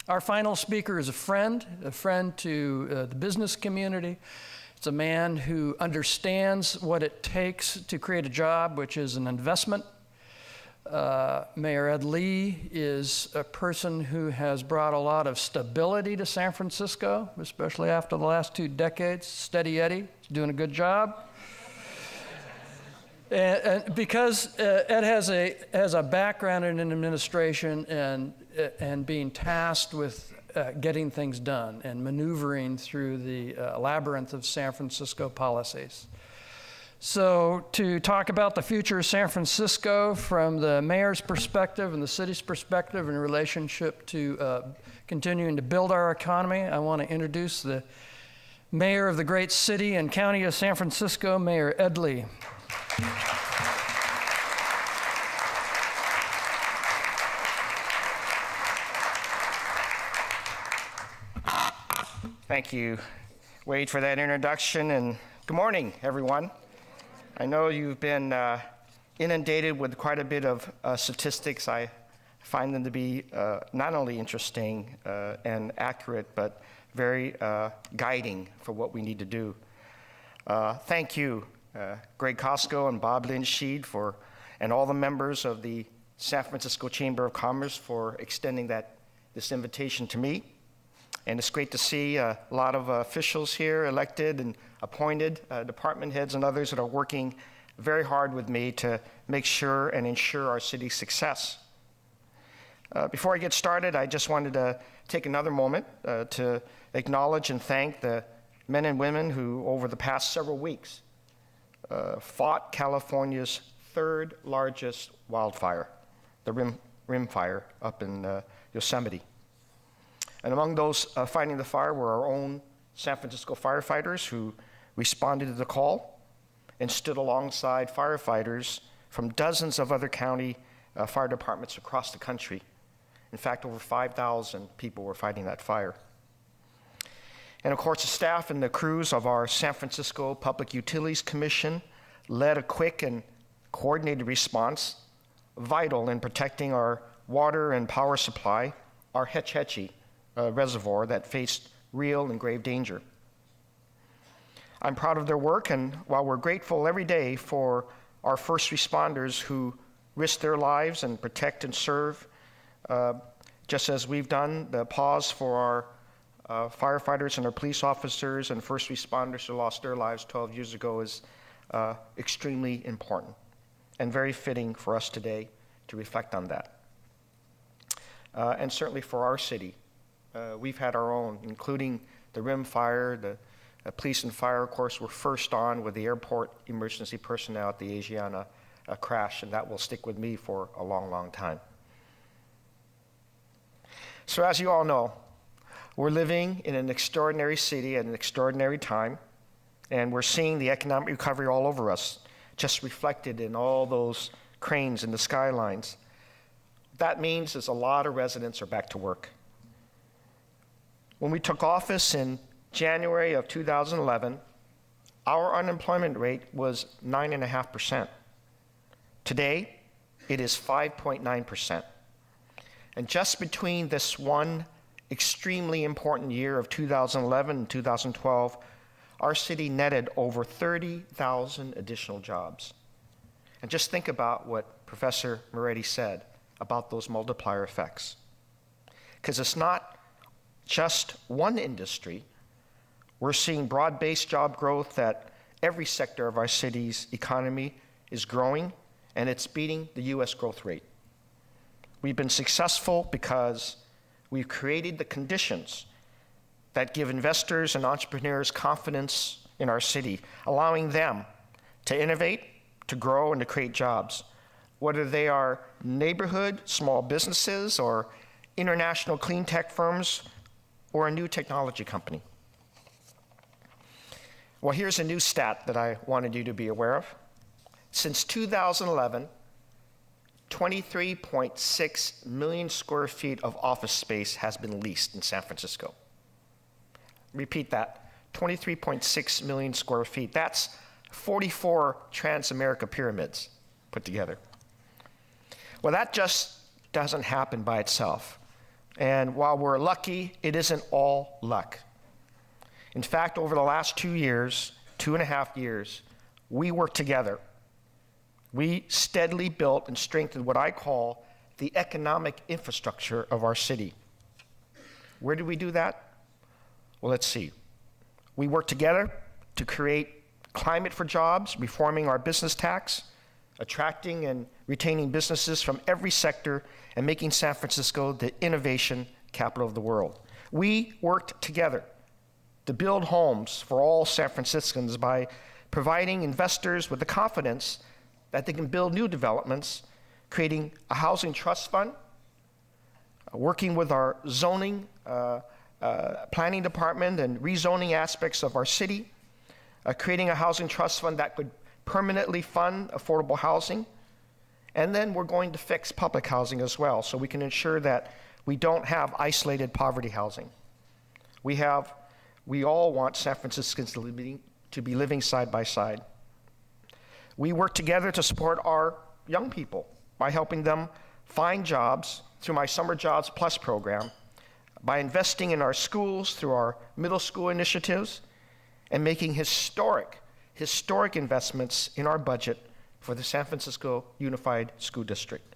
Our final speaker is a friend to the business community. It's a man who understands what it takes to create a job, which is an investment. Mayor Ed Lee is a person who has brought a lot of stability to San Francisco, especially after the last 2 decades. Steady Eddie is doing a good job. And because Ed has a background in administration and being tasked with getting things done and maneuvering through the labyrinth of San Francisco policies. So to talk about the future of San Francisco from the mayor's perspective and the city's perspective in relationship to continuing to build our economy, I want to introduce the mayor of the great city and county of San Francisco, Mayor Ed Lee. Thank you, Wade, for that introduction, and good morning, everyone. I know you've been inundated with quite a bit of statistics. I find them to be not only interesting and accurate, but very guiding for what we need to do. Thank you, Greg Costco and Bob Lynch-Sheed and all the members of the San Francisco Chamber of Commerce for extending this invitation to me. And it's great to see a lot of officials here, elected and appointed, department heads and others that are working very hard with me to make sure and ensure our city's success. Before I get started, I just wanted to take another moment to acknowledge and thank the men and women who, over the past several weeks, fought California's 3rd largest wildfire, the Rim Fire up in Yosemite. And among those fighting the fire were our own San Francisco firefighters who responded to the call and stood alongside firefighters from dozens of other county fire departments across the country. In fact, over 5,000 people were fighting that fire. And of course, the staff and the crews of our San Francisco Public Utilities Commission led a quick and coordinated response, vital in protecting our water and power supply, our Hetch Hetchy reservoir that faced real and grave danger. I'm proud of their work, and while we're grateful every day for our first responders who risk their lives and protect and serve, just as we've done, the pause for our firefighters and our police officers and first responders who lost their lives 12 years ago is extremely important and very fitting for us today to reflect on that. And certainly for our city. We've had our own, including the Rim Fire, the police and fire, of course, were first on with the airport emergency personnel at the Asiana crash, and that will stick with me for a long, long time. So as you all know, we're living in an extraordinary city at an extraordinary time, and we're seeing the economic recovery all over us, just reflected in all those cranes in the skylines. That means is a lot of residents are back to work. When we took office in January of 2011, our unemployment rate was 9.5%. Today, it is 5.9%. And just between this one extremely important year of 2011 and 2012, our city netted over 30,000 additional jobs. And just think about what Professor Moretti said about those multiplier effects. Because it's not just one industry. We're seeing broad-based job growth that every sector of our city's economy is growing, and it's beating the US growth rate. We've been successful because we've created the conditions that give investors and entrepreneurs confidence in our city, allowing them to innovate, to grow, and to create jobs, whether they are neighborhood small businesses or international clean tech firms or a new technology company. Well, here's a new stat that I wanted you to be aware of. Since 2011, 23.6 million square feet of office space has been leased in San Francisco. Repeat that, 23.6 million square feet. That's 44 Trans-America pyramids put together. Well, that just doesn't happen by itself. And while we're lucky, it isn't all luck. In fact, over the last 2 years, 2.5 years, we worked together. We steadily built and strengthened what I call the economic infrastructure of our city. Where did we do that? Well, let's see. We worked together to create climate for jobs, reforming our business tax, attracting and retaining businesses from every sector, and making San Francisco the innovation capital of the world. We worked together to build homes for all San Franciscans by providing investors with the confidence that they can build new developments, creating a housing trust fund, working with our zoning planning department and rezoning aspects of our city, creating a housing trust fund that could permanently fund affordable housing. And then we're going to fix public housing as well, so we can ensure that we don't have isolated poverty housing. We all want San Franciscans to be living side by side. We work together to support our young people by helping them find jobs through my Summer Jobs Plus program, by investing in our schools through our middle school initiatives, and making historic investments in our budget for the San Francisco Unified School District.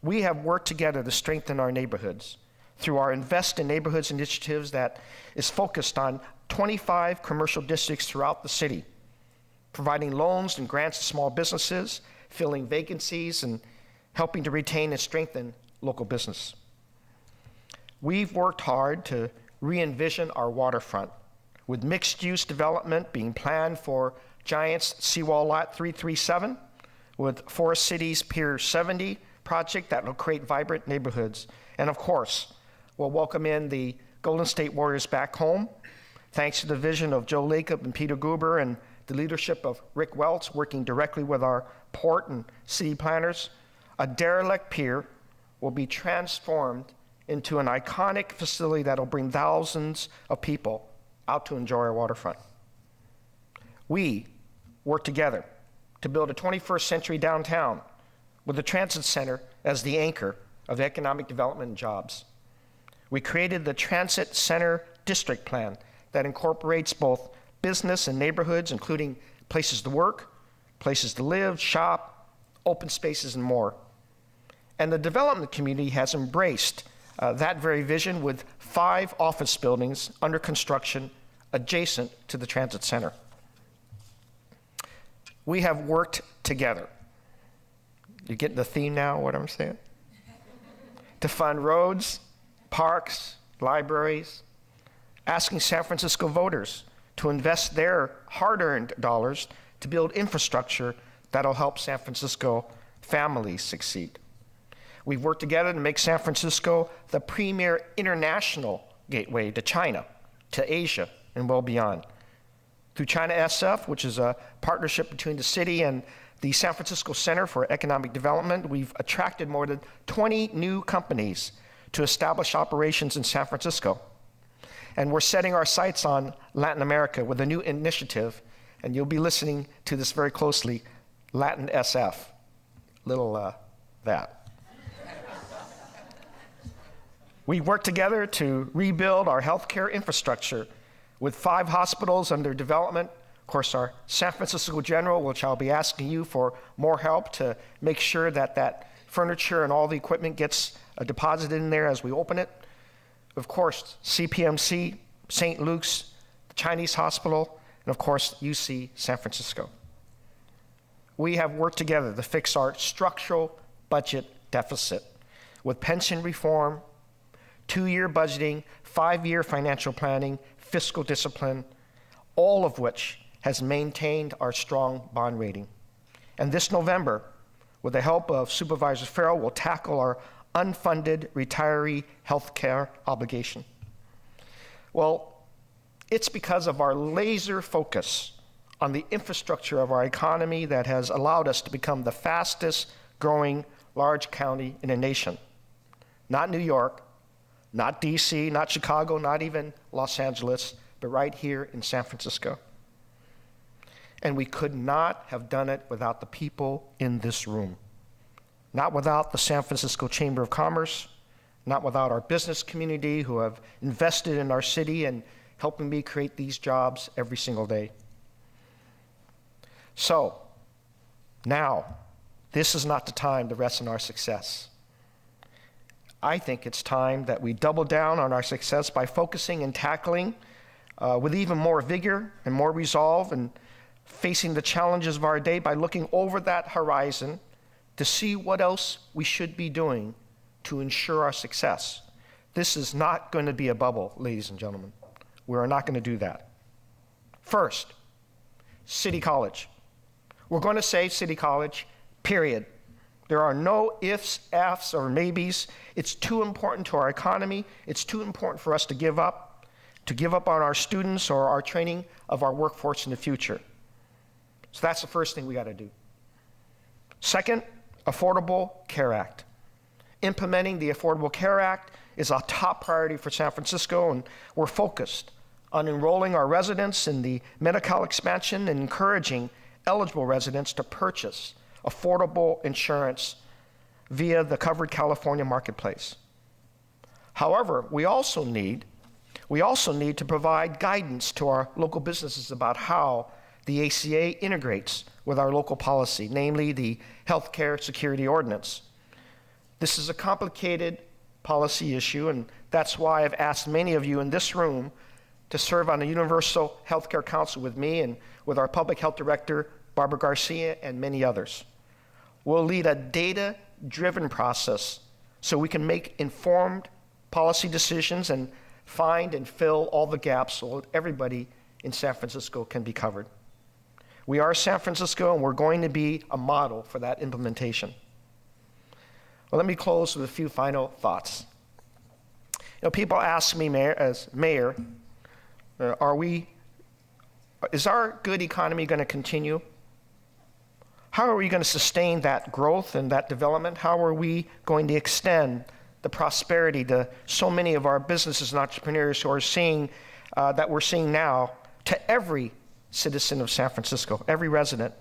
We have worked together to strengthen our neighborhoods through our Invest in Neighborhoods initiatives that is focused on 25 commercial districts throughout the city, providing loans and grants to small businesses, filling vacancies, and helping to retain and strengthen local business. We've worked hard to re-envision our waterfront, with mixed-use development being planned for Giants Seawall Lot 337, with Forest City's Pier 70 project that will create vibrant neighborhoods. And of course, we'll welcome in the Golden State Warriors back home, thanks to the vision of Joe Lacob and Peter Guber and the leadership of Rick Welch, working directly with our port and city planners. A derelict pier will be transformed into an iconic facility that will bring thousands of people out to enjoy our waterfront. We work together to build a 21st century downtown with the transit center as the anchor of economic development and jobs. We created the Transit Center District Plan that incorporates both business and neighborhoods, including places to work, places to live, shop, open spaces, and more. And the development community has embraced that very vision with 5 office buildings under construction adjacent to the transit center. We have worked together. You get the theme now, what I'm saying? To fund roads, parks, libraries, asking San Francisco voters to invest their hard-earned dollars to build infrastructure that'll help San Francisco families succeed. We've worked together to make San Francisco the premier international gateway to China, to Asia, and well beyond. Through China SF, which is a partnership between the city and the San Francisco Center for Economic Development, we've attracted more than 20 new companies to establish operations in San Francisco. And we're setting our sights on Latin America with a new initiative, and you'll be listening to this very closely, Latin SF. That. We work together to rebuild our healthcare infrastructure with 5 hospitals under development. Of course, our San Francisco General, which I'll be asking you for more help to make sure that that furniture and all the equipment gets deposited in there as we open it. Of course, CPMC, St. Luke's, the Chinese Hospital, and of course, UC San Francisco. We have worked together to fix our structural budget deficit with pension reform, 2-year budgeting, 5-year financial planning, fiscal discipline, all of which has maintained our strong bond rating. And this November, with the help of Supervisor Farrell, we'll tackle our unfunded retiree health care obligation. Well, it's because of our laser focus on the infrastructure of our economy that has allowed us to become the fastest growing large county in the nation. Not New York, not DC, not Chicago, not even Los Angeles, but right here in San Francisco. And we could not have done it without the people in this room. Not without the San Francisco Chamber of Commerce, not without our business community who have invested in our city and helping me create these jobs every single day. So, now, this is not the time to rest on our success. I think it's time that we double down on our success by focusing and tackling with even more vigor and more resolve and facing the challenges of our day by looking over that horizon to see what else we should be doing to ensure our success. This is not going to be a bubble, ladies and gentlemen. We are not going to do that. First, City College. We're going to say City College, period. There are no ifs, ands, or maybes. It's too important to our economy. It's too important for us to give up on our students or our training of our workforce in the future. So that's the first thing we got to do. Second, Affordable Care Act. Implementing the Affordable Care Act is a top priority for San Francisco, and we're focused on enrolling our residents in the Medi-Cal expansion and encouraging eligible residents to purchase affordable insurance via the Covered California Marketplace. However, we also need to provide guidance to our local businesses about how the ACA integrates with our local policy, namely the Healthcare Security Ordinance. This is a complicated policy issue, and that's why I've asked many of you in this room to serve on the Universal Healthcare Council with me and with our Public Health Director, Barbara Garcia, and many others. We'll lead a data-driven process so we can make informed policy decisions and find and fill all the gaps so everybody in San Francisco can be covered. We are San Francisco, and we're going to be a model for that implementation. Well, let me close with a few final thoughts. People ask me, as mayor, is our good economy going to continue? How are we going to sustain that growth and that development? How are we going to extend the prosperity to so many of our businesses and entrepreneurs who are seeing, that we're seeing now, to every citizen of San Francisco, every resident?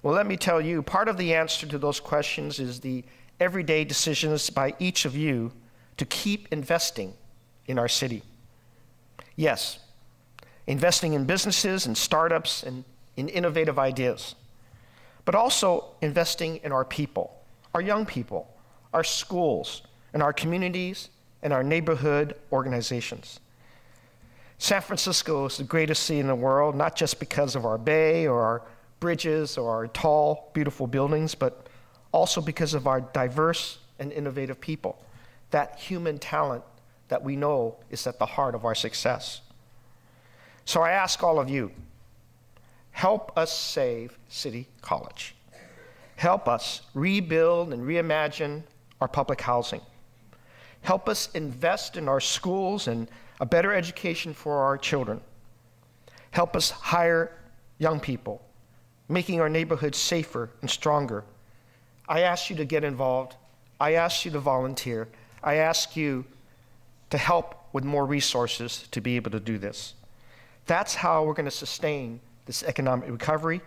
Well, let me tell you, part of the answer to those questions is the everyday decisions by each of you to keep investing in our city. Yes, investing in businesses and startups and in innovative ideas, but also investing in our people, our young people, our schools, and our communities, and our neighborhood organizations. San Francisco is the greatest city in the world, not just because of our bay or our bridges or our tall, beautiful buildings, but also because of our diverse and innovative people, that human talent that we know is at the heart of our success. So I ask all of you, help us save City College. Help us rebuild and reimagine our public housing. Help us invest in our schools and a better education for our children. Help us hire young people, making our neighborhoods safer and stronger. I ask you to get involved. I ask you to volunteer. I ask you to help with more resources to be able to do this. That's how we're going to sustain this economic recovery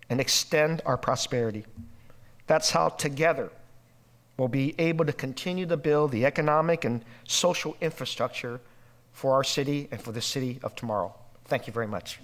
and extend our prosperity. That's how together we'll be able to continue to build the economic and social infrastructure for our city and for the city of tomorrow. Thank you very much.